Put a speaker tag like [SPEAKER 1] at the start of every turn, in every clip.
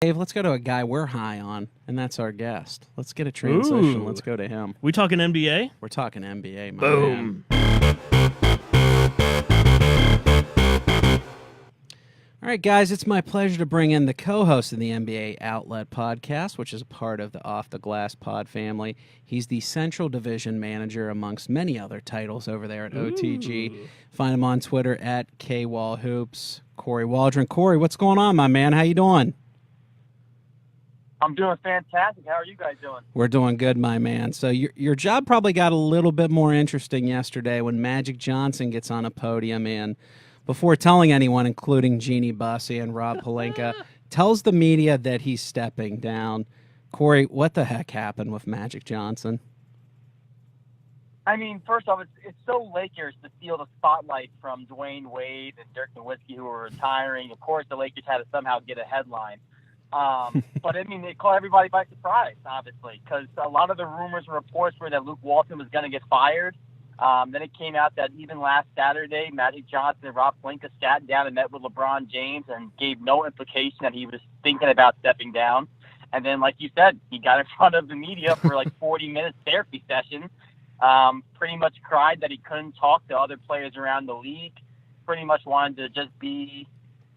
[SPEAKER 1] Dave, let's go to a guy we're high on, and that's our guest. Let's get a transition.
[SPEAKER 2] Ooh.
[SPEAKER 1] Let's go to him.
[SPEAKER 2] We talking NBA?
[SPEAKER 1] We're talking NBA, my
[SPEAKER 2] Boom.
[SPEAKER 1] man. All right, guys, it's my pleasure to bring in the co-host of the NBA Outlet Podcast, which is a part of the Off the Glass pod family. He's the Central Division Manager amongst many other titles over there at OTG.
[SPEAKER 2] Ooh.
[SPEAKER 1] Find him on Twitter at KWallHoops. Kory Waldron. Kory, what's going on, my man? How you doing?
[SPEAKER 3] I'm doing fantastic. How are you guys doing?
[SPEAKER 1] We're doing good, my man. So your job probably got a little bit more interesting yesterday when Magic Johnson gets on a podium and, before telling anyone, including Jeannie Bussey and Rob Pelinka, tells the media that he's stepping down. Kory, what the heck happened with Magic Johnson?
[SPEAKER 3] I mean, first off, it's so Lakers to steal the spotlight from Dwayne Wade and Dirk Nowitzki, who were retiring. Of course, the Lakers had to somehow get a headline. But, I mean, they caught everybody by surprise, obviously, because a lot of the rumors and reports were that Luke Walton was going to get fired. Then it came out that even last Saturday, Magic Johnson and Rob Pelinka sat down and met with LeBron James and gave no implication that he was thinking about stepping down. And then, like you said, he got in front of the media for like 40 minutes therapy session, pretty much cried that he couldn't talk to other players around the league, pretty much wanted to just be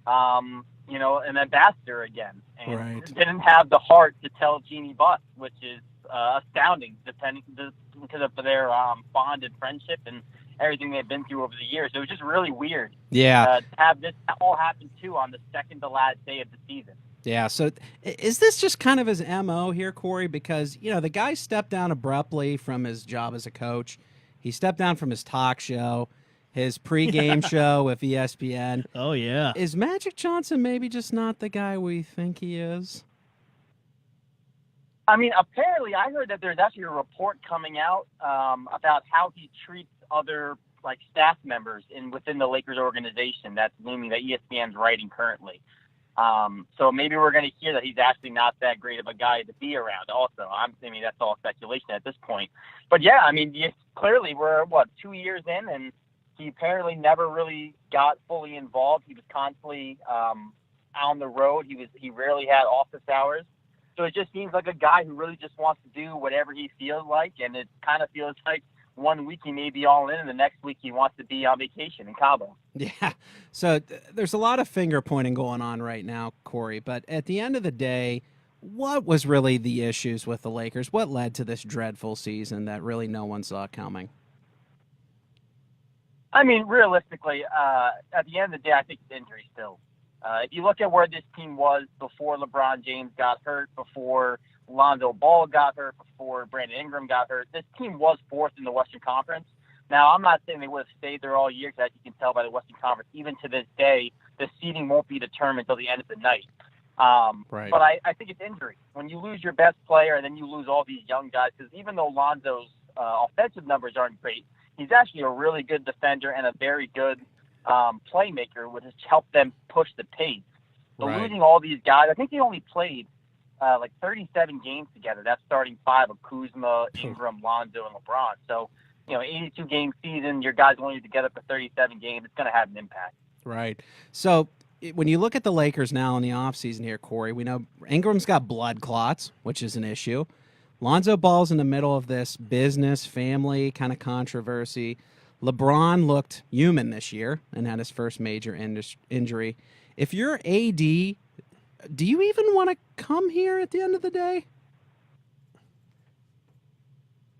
[SPEAKER 3] an ambassador again, and
[SPEAKER 1] Right.
[SPEAKER 3] didn't have the heart to tell Jeannie Buss, which is astounding, because of their bond and friendship and everything they've been through over the years. It was just really weird.
[SPEAKER 1] Yeah.
[SPEAKER 3] To have this all happen too on the second to last day of the season.
[SPEAKER 1] Yeah, so is this just kind of his MO here, Kory? Because, the guy stepped down abruptly from his job as a coach. He stepped down from his talk show, his pregame show with ESPN.
[SPEAKER 2] Oh, yeah.
[SPEAKER 1] Is Magic Johnson maybe just not the guy we think he is?
[SPEAKER 3] I mean, apparently, I heard that there's actually a report coming out about how he treats other staff members within the Lakers organization. That's looming that ESPN's writing currently. So maybe we're going to hear that he's actually not that great of a guy to be around. Also, I mean, that's all speculation at this point. But yeah, I mean, clearly we're 2 years in, and he apparently never really got fully involved. He was constantly on the road. He rarely had office hours. So it just seems like a guy who really just wants to do whatever he feels like, and it kind of feels like 1 week he may be all in, and the next week he wants to be on vacation in Cabo.
[SPEAKER 1] Yeah. So there's a lot of finger pointing going on right now, Kory. But at the end of the day, what was really the issues with the Lakers? What led to this dreadful season that really no one saw coming?
[SPEAKER 3] I mean, realistically, at the end of the day, I think it's injury still. If you look at where this team was before LeBron James got hurt, before Lonzo Ball got hurt, before Brandon Ingram got hurt, this team was fourth in the Western Conference. Now, I'm not saying they would have stayed there all year, because as you can tell by the Western Conference, even to this day, the seeding won't be determined until the end of the night.
[SPEAKER 1] Right.
[SPEAKER 3] But I think it's injury. When you lose your best player and then you lose all these young guys, because even though Lonzo's offensive numbers aren't great, he's actually a really good defender and a very good playmaker, which has helped them push the pace. So
[SPEAKER 1] Right.
[SPEAKER 3] losing all these guys, I think they only played 37 games together. That's starting five of Kuzma, Ingram, Lonzo, and LeBron. So, 82-game season, your guys only together for 37 games. It's going to have an impact.
[SPEAKER 1] Right. So when you look at the Lakers now in the offseason here, Kory, we know Ingram's got blood clots, which is an issue. Lonzo Ball's in the middle of this business, family kind of controversy. LeBron looked human this year and had his first major injury. If you're AD, do you even want to come here at the end of the day?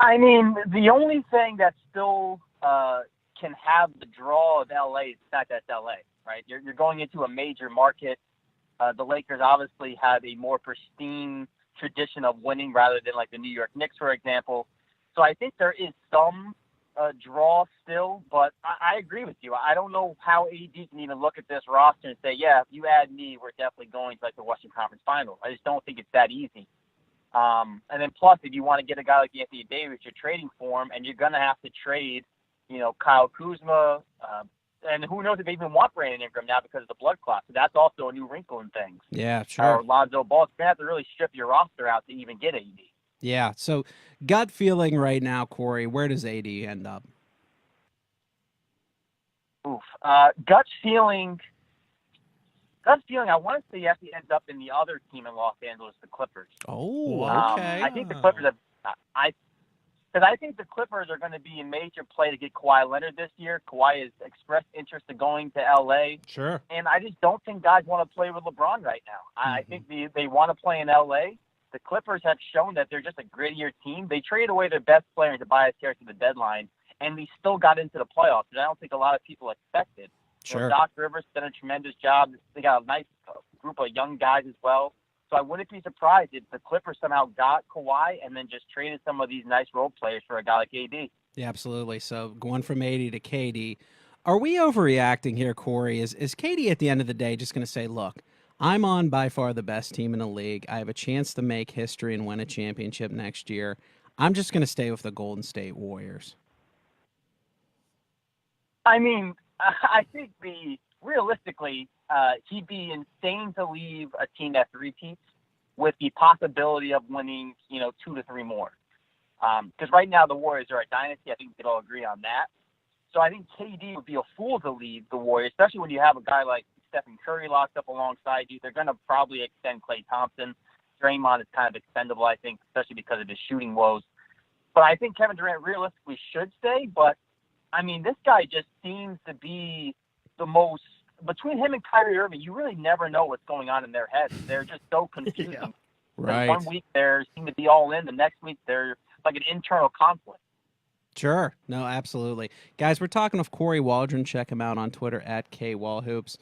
[SPEAKER 3] I mean, the only thing that still can have the draw of LA is the fact that it's LA, right? You're going into a major market. The Lakers obviously have a more pristine tradition of winning rather than like the New York Knicks, for example. So I think there is some draw still, but I agree with you. I don't know how AD can even look at this roster and say, yeah, if you add me, we're definitely going to the Western Conference Finals. I just don't think it's that easy. And then plus, if you want to get a guy like Anthony Davis, you're trading for him, and you're going to have to trade, Kyle Kuzma, and who knows if they even want Brandon Ingram now because of the blood clot. So that's also a new wrinkle in things.
[SPEAKER 1] Yeah, sure.
[SPEAKER 3] Or Lonzo Ball. You're going to have to really strip your roster out to even get AD.
[SPEAKER 1] Yeah, so gut feeling right now, Kory, where does AD end up?
[SPEAKER 3] Oof. Gut feeling, gut feeling, I want to say he ends up in the other team in Los Angeles, the Clippers.
[SPEAKER 1] Oh, okay.
[SPEAKER 3] I think the Clippers because I think the Clippers are going to be in major play to get Kawhi Leonard this year. Kawhi has expressed interest in going to L.A.
[SPEAKER 1] Sure.
[SPEAKER 3] And I just don't think guys want to play with LeBron right now. I think they want to play in L.A. The Clippers have shown that they're just a grittier team. They traded away their best player in Tobias Harris at the deadline, and they still got into the playoffs, which I don't think a lot of people expected.
[SPEAKER 1] Sure.
[SPEAKER 3] You know, Doc Rivers done a tremendous job. They got a nice group of young guys as well. So I wouldn't be surprised if the Clippers somehow got Kawhi and then just traded some of these nice role players for a guy like AD.
[SPEAKER 1] Yeah, absolutely. So going from 80 to KD. Are we overreacting here, Kory? Is KD at the end of the day just going to say, look, I'm on by far the best team in the league. I have a chance to make history and win a championship next year. I'm just going to stay with the Golden State Warriors.
[SPEAKER 3] I mean, I think realistically, he'd be insane to leave a team that repeats with the possibility of winning, 2 to 3 more. Because right now the Warriors are a dynasty. I think we could all agree on that. So I think KD would be a fool to leave the Warriors, especially when you have a guy like Stephen Curry locked up alongside you. They're going to probably extend Klay Thompson. Draymond is kind of expendable, I think, especially because of his shooting woes. But I think Kevin Durant realistically should stay. But, I mean, this guy just seems to be the most – between him and Kyrie Irving, you really never know what's going on in their heads. They're just so confusing.
[SPEAKER 1] Yeah. Right.
[SPEAKER 3] One week they seem to be all in. The next week they're like an internal conflict.
[SPEAKER 1] Sure. No, absolutely. Guys, we're talking with Kory Waldron. Check him out on Twitter at KWallHoops.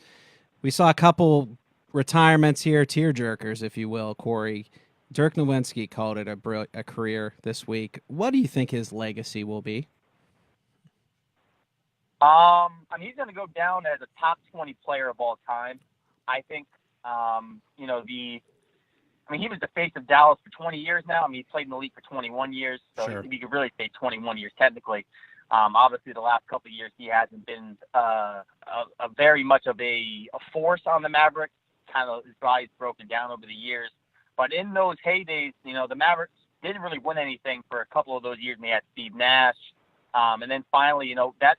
[SPEAKER 1] We saw a couple retirements here, tearjerkers, if you will, Kory. Dirk Nowitzki called it a career this week. What do you think his legacy will be?
[SPEAKER 3] I mean, he's going to go down as a top 20 player of all time. I think, he was the face of Dallas for 20 years now. I mean, he played in the league for 21 years, so
[SPEAKER 1] Sure.
[SPEAKER 3] you could really say 21 years technically. Obviously, the last couple of years he hasn't been a very much of a force on the Mavericks. Kind of his body's broken down over the years. But in those heydays, the Mavericks didn't really win anything for a couple of those years. And they had Steve Nash, and then finally, that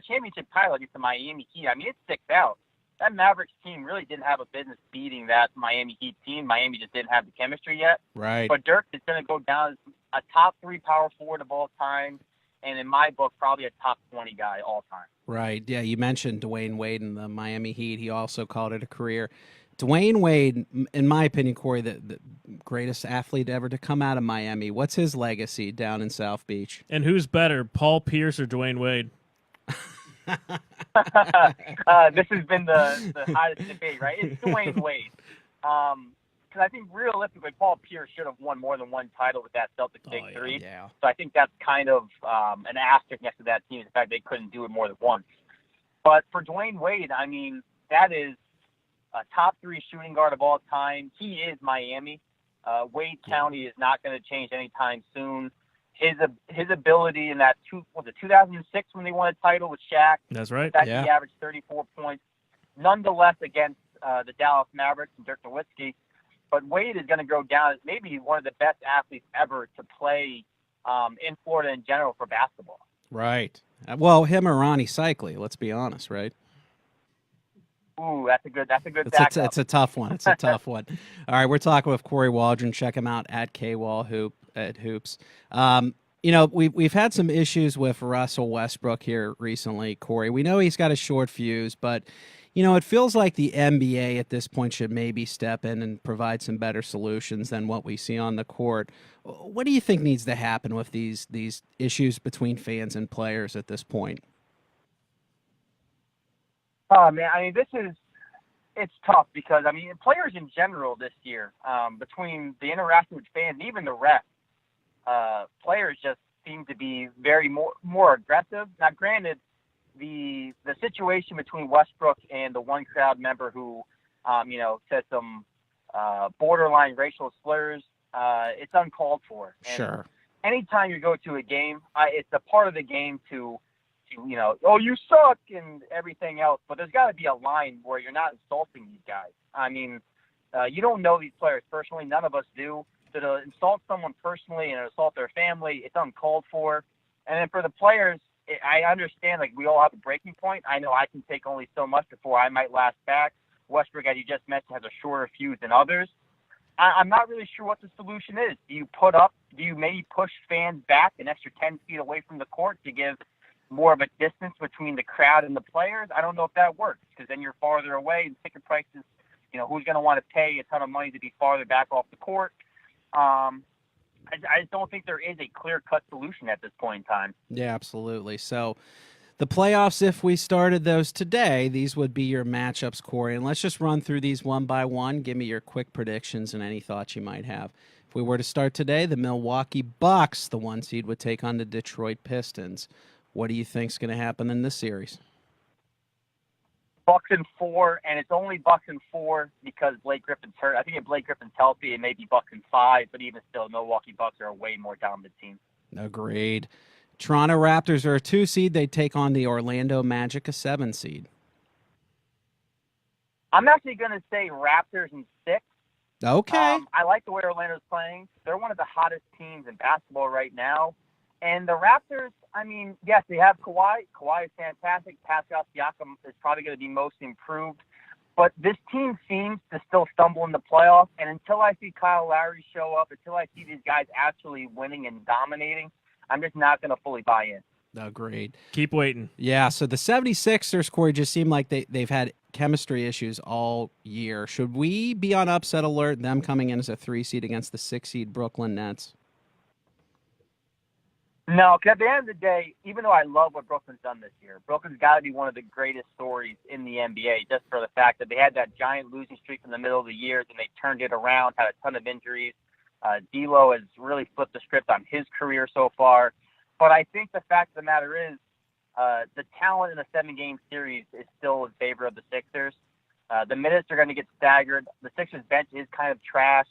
[SPEAKER 3] championship title against the Miami Heat. I mean, it sticks out. That Mavericks team really didn't have a business beating that Miami Heat team. Miami just didn't have the chemistry yet.
[SPEAKER 1] Right.
[SPEAKER 3] But Dirk is going to go down as a top 3 power forward of all time, and in my book, probably a top 20 guy all time.
[SPEAKER 1] Right. Yeah, you mentioned Dwayne Wade and the Miami Heat. He also called it a career. Dwayne Wade, in my opinion, Kory, the greatest athlete ever to come out of Miami. What's his legacy down in South Beach?
[SPEAKER 2] And who's better, Paul Pierce or Dwayne Wade?
[SPEAKER 3] This has been the hottest debate, right? It's Dwayne Wade. Because I think realistically, Paul Pierce should have won more than one title with that Celtics Big Three.
[SPEAKER 1] Yeah.
[SPEAKER 3] So I think that's kind of an asterisk next to that team, the fact they couldn't do it more than once. But for Dwayne Wade, I mean, that is a top 3 shooting guard of all time. He is Miami. Wade County is not going to change anytime soon. His ability in that 2006 when they won a title with Shaq.
[SPEAKER 2] That's right.
[SPEAKER 3] He
[SPEAKER 1] Yeah.
[SPEAKER 3] averaged 34 points, nonetheless against the Dallas Mavericks and Dirk Nowitzki. But Wade is going to go down as maybe one of the best athletes ever to play in Florida in general for basketball.
[SPEAKER 1] Right. Well, him or Ronnie Cycli, let's be honest, right?
[SPEAKER 3] Ooh, that's a good
[SPEAKER 1] It's a tough one. It's a tough one. All right, we're talking with Kory Waldron. Check him out at KWallHoops. We've had some issues with Russell Westbrook here recently, Kory. We know he's got a short fuse, but it feels like the NBA at this point should maybe step in and provide some better solutions than what we see on the court. What do you think needs to happen with these issues between fans and players at this point?
[SPEAKER 3] Oh, man, I mean, it's tough because, I mean, players in general this year, between the interaction with fans and even the refs, players just seem to be very more aggressive. Now, granted, the situation between Westbrook and the one crowd member who, said some borderline racial slurs, it's uncalled for. And
[SPEAKER 1] Sure.
[SPEAKER 3] anytime you go to a game, it's a part of the game to oh, you suck and everything else. But there's got to be a line where you're not insulting these guys. I mean, you don't know these players personally. None of us do. So to insult someone personally and insult their family, it's uncalled for. And then for the players, I understand, like, we all have a breaking point. I know I can take only so much before I might last back. Westbrook, as you just mentioned, has a shorter fuse than others. I'm not really sure what the solution is. Do you maybe push fans back an extra 10 feet away from the court to give more of a distance between the crowd and the players? I don't know if that works, because then you're farther away and ticket prices, who's going to want to pay a ton of money to be farther back off the court? I just don't think there is a clear-cut solution at this point in time.
[SPEAKER 1] Yeah, absolutely. So the playoffs, if we started those today, these would be your matchups, Kory. And let's just run through these one by one. Give me your quick predictions and any thoughts you might have. If we were to start today, the Milwaukee Bucks, the 1 seed, would take on the Detroit Pistons. What do you think is going to happen in this series?
[SPEAKER 3] Bucks in 4, and it's only Bucks in 4 because Blake Griffin's hurt. I think if Blake Griffin's healthy, it may be Bucks in 5, but even still, Milwaukee Bucks are a way more dominant team.
[SPEAKER 1] Agreed. Toronto Raptors are a 2 seed. They take on the Orlando Magic, a 7 seed.
[SPEAKER 3] I'm actually going to say Raptors in 6.
[SPEAKER 1] Okay.
[SPEAKER 3] I like the way Orlando's playing. They're one of the hottest teams in basketball right now. And the Raptors, I mean, yes, they have Kawhi. Kawhi is fantastic. Pascal Siakam is probably going to be most improved. But this team seems to still stumble in the playoffs. And until I see Kyle Lowry show up, until I see these guys actually winning and dominating, I'm just not going to fully buy in.
[SPEAKER 1] Agreed.
[SPEAKER 2] Keep waiting.
[SPEAKER 1] Yeah, so the 76ers, Kory, just seem like they've had chemistry issues all year. Should we be on upset alert, them coming in as a 3 seed against the 6 seed Brooklyn Nets?
[SPEAKER 3] No, because at the end of the day, even though I love what Brooklyn's done this year, Brooklyn's got to be one of the greatest stories in the NBA, just for the fact that they had that giant losing streak in the middle of the year, and they turned it around, had a ton of injuries. D'Lo has really flipped the script on his career so far. But I think the fact of the matter is the talent in a 7-game series is still in favor of the Sixers. The minutes are going to get staggered. The Sixers bench is kind of trash,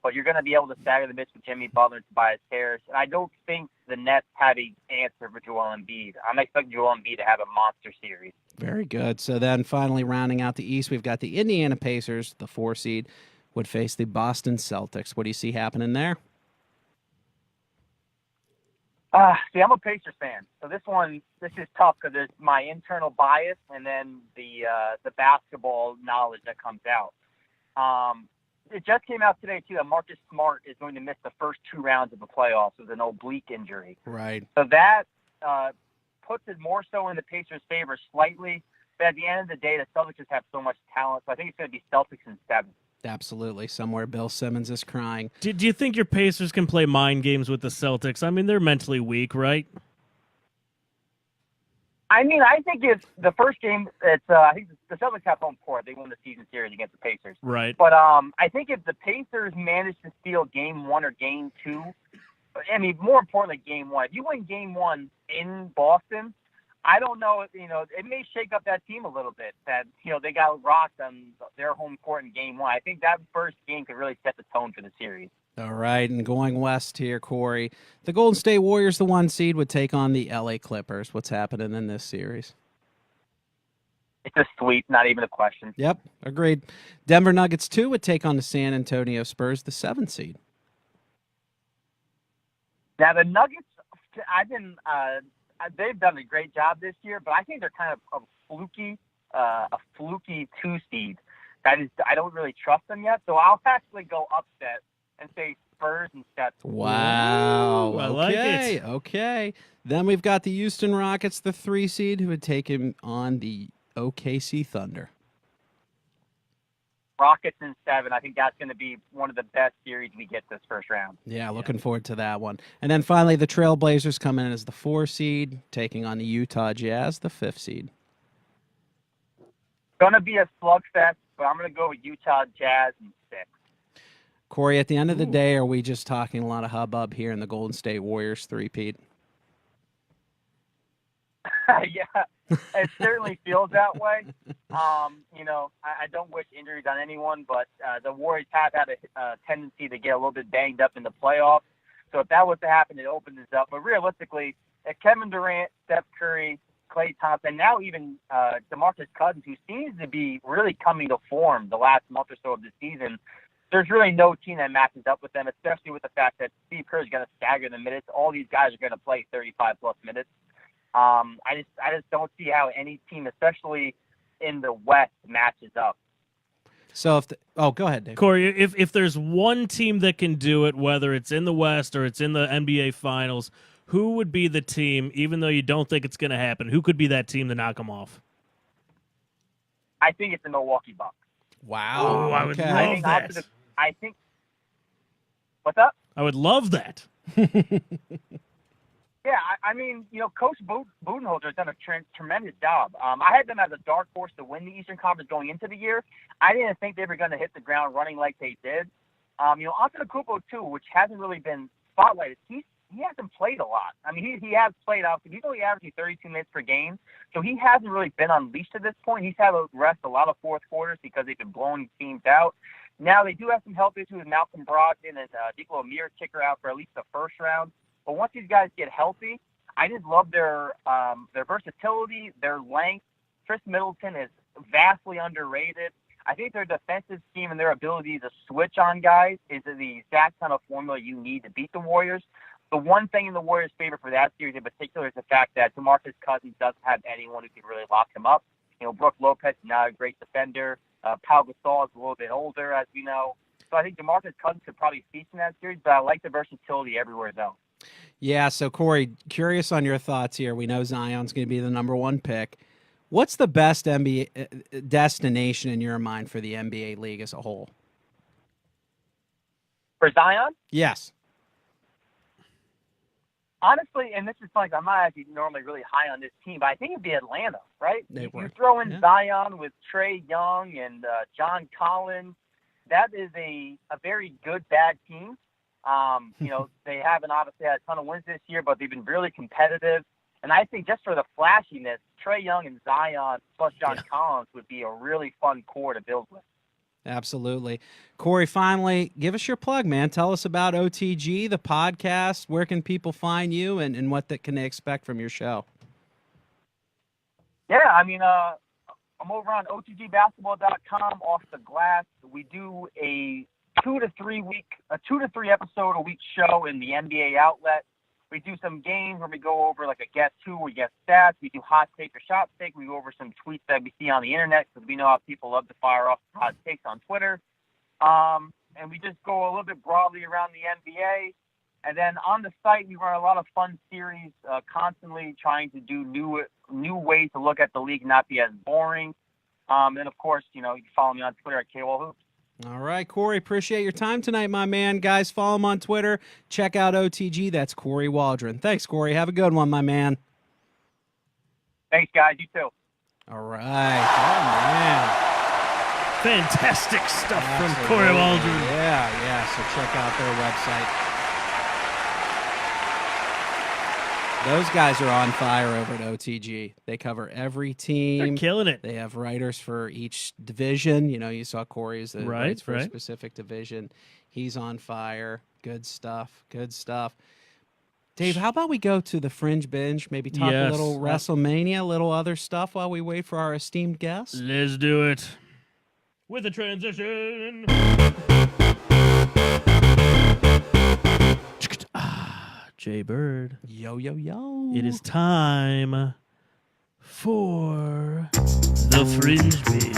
[SPEAKER 3] but you're going to be able to stagger the minutes with Jimmy Butler and Tobias Harris. And I don't think the Nets have an answer for Joel Embiid. I'm expecting Joel Embiid to have a monster series.
[SPEAKER 1] Very good. So then finally rounding out the East, we've got the Indiana Pacers, the 4 seed, would face the Boston Celtics. What do you see happening there?
[SPEAKER 3] See, I'm a Pacers fan, so this is tough because there's my internal bias and then the basketball knowledge that comes out. It just came out today, too, that Marcus Smart is going to miss the first 2 rounds of the playoffs with an oblique injury.
[SPEAKER 1] Right.
[SPEAKER 3] So that puts it more so in the Pacers' favor slightly. But at the end of the day, the Celtics just have so much talent, so I think it's going to be Celtics in 7.
[SPEAKER 1] Absolutely. Somewhere Bill Simmons is crying.
[SPEAKER 2] Do you think your Pacers can play mind games with the Celtics? I mean, they're mentally weak, right?
[SPEAKER 3] I mean, I think if the first game, I think the Celtics have home court. They won the season series against the Pacers.
[SPEAKER 2] Right.
[SPEAKER 3] But I think if the Pacers manage to steal game 1 or game 2, I mean, more importantly, game 1. If you win game 1 in Boston, I don't know, it may shake up that team a little bit that, they got rocked on their home court in game 1. I think that first game could really set the tone for the series.
[SPEAKER 1] All right, and going west here, Kory, the Golden State Warriors, the 1 seed, would take on the LA Clippers. What's happening in this series?
[SPEAKER 3] It's a sweep, not even a question.
[SPEAKER 1] Yep, agreed. Denver Nuggets 2 would take on the San Antonio Spurs, the 7 seed.
[SPEAKER 3] Now, the Nuggets, they've done a great job this year, but I think they're kind of a fluky 2 seed. I don't really trust them yet, so I'll actually go upset and say Spurs instead.
[SPEAKER 1] Wow.
[SPEAKER 2] Ooh, I like it.
[SPEAKER 1] Okay. Then we've got the Houston Rockets, the 3 seed, who would take him on the OKC Thunder.
[SPEAKER 3] Rockets in 7. I think that's going to be one of the best series we get this first round.
[SPEAKER 1] Yeah, looking forward to that one. And then finally, the Trailblazers come in as the 4 seed, taking on the Utah Jazz, the 5th seed.
[SPEAKER 3] Going to be a slugfest, but I'm going to go with Utah Jazz in 6.
[SPEAKER 1] Kory, at the end of the day, are we just talking a lot of hubbub here in the Golden State Warriors 3-peat?
[SPEAKER 3] Yeah, it certainly feels that way. I don't wish injuries on anyone, but the Warriors have had a tendency to get a little bit banged up in the playoffs. So if that was to happen, it opens us up. But realistically, if Kevin Durant, Steph Curry, Klay Thompson, now even DeMarcus Cousins, who seems to be really coming to form the last month or so of the season, there's really no team that matches up with them, especially with the fact that Steve Kerr is going to stagger the minutes. All these guys are going to play 35-plus minutes. I just don't see how any team, especially in the West, matches up.
[SPEAKER 1] So go ahead, Dave.
[SPEAKER 2] Kory, if there's one team that can do it, whether it's in the West or it's in the NBA Finals, who would be the team, even though you don't think it's going to happen, who could be that team to knock them off?
[SPEAKER 3] I think it's the Milwaukee Bucks.
[SPEAKER 1] Wow.
[SPEAKER 2] Oh, I would
[SPEAKER 1] okay.
[SPEAKER 2] love that.
[SPEAKER 3] I think. What's up?
[SPEAKER 2] I would love that.
[SPEAKER 3] Yeah, I mean, Coach Budenholzer has done a tremendous job. I had them as a dark horse to win the Eastern Conference going into the year. I didn't think they were going to hit the ground running like they did. Antetokounmpo too, which hasn't really been spotlighted. He hasn't played a lot. I mean, he has played out. He's only averaging 32 minutes per game, so he hasn't really been unleashed at this point. He's had to rest a lot of fourth quarters because they've been blowing teams out. Now they do have some health issues with Malcolm Brogdon and Nikola Mirotic out for at least the first round. But once these guys get healthy, I just love their versatility, their length. Chris Middleton is vastly underrated. I think their defensive scheme and their ability to switch on guys is the exact kind of formula you need to beat the Warriors. The one thing in the Warriors' favor for that series in particular is the fact that DeMarcus Cousins doesn't have anyone who can really lock him up. Brook Lopez is not a great defender. Pau Gasol is a little bit older, as we know. So I think DeMarcus Cousins could probably feast in that series, but I like the versatility everywhere, though.
[SPEAKER 1] Yeah, so Kory, curious on your thoughts here. We know Zion's going to be the number one pick. What's the best NBA destination in your mind for the NBA league as a whole?
[SPEAKER 3] For Zion?
[SPEAKER 1] Yes.
[SPEAKER 3] Honestly, and this is funny, I'm not actually normally really high on this team, but I think it'd be Atlanta, right? You throw in Zion with Trae Young and John Collins. That is a very good, bad team. They haven't obviously had a ton of wins this year, but they've been really competitive. And I think just for the flashiness, Trae Young and Zion plus John Collins would be a really fun core to build with.
[SPEAKER 1] Absolutely. Kory, finally, give us your plug, man. Tell us about OTG, the podcast. Where can people find you and what can they expect from your show?
[SPEAKER 3] Yeah, I mean, I'm over on OTGbasketball.com, Off the Glass. We do a 2 to 3 episode a week show in the NBA outlet. We do some games where we go over like a guess who, we guess stats. We do hot take or shot take. We go over some tweets that we see on the internet because we know how people love to fire off hot takes on Twitter. And we just go a little bit broadly around the NBA. And then on the site, we run a lot of fun series, constantly trying to do new ways to look at the league, not be as boring. And of course, you can follow me on Twitter at KWallHoops.
[SPEAKER 1] All right, Kory, appreciate your time tonight, my man. Guys, follow him on Twitter. Check out OTG. That's Kory Waldron. Thanks, Kory. Have a good one, my man.
[SPEAKER 3] Thanks, guys. You too.
[SPEAKER 1] All right. Oh, man.
[SPEAKER 2] Fantastic stuff
[SPEAKER 1] Absolutely.
[SPEAKER 2] from Kory Waldron.
[SPEAKER 1] Yeah. So check out their website. Those guys are on fire over at OTG. They cover every team.
[SPEAKER 2] They're killing it.
[SPEAKER 1] They have writers for each division. You saw Kory's writes for a specific division. He's on fire. Good stuff. Dave, how about we go to the Fringe Binge? Maybe talk a little WrestleMania, a little other stuff while we wait for our esteemed guests?
[SPEAKER 2] Let's do it. With a transition. Jay Bird.
[SPEAKER 1] Yo.
[SPEAKER 2] It is time for the Fringe Binge.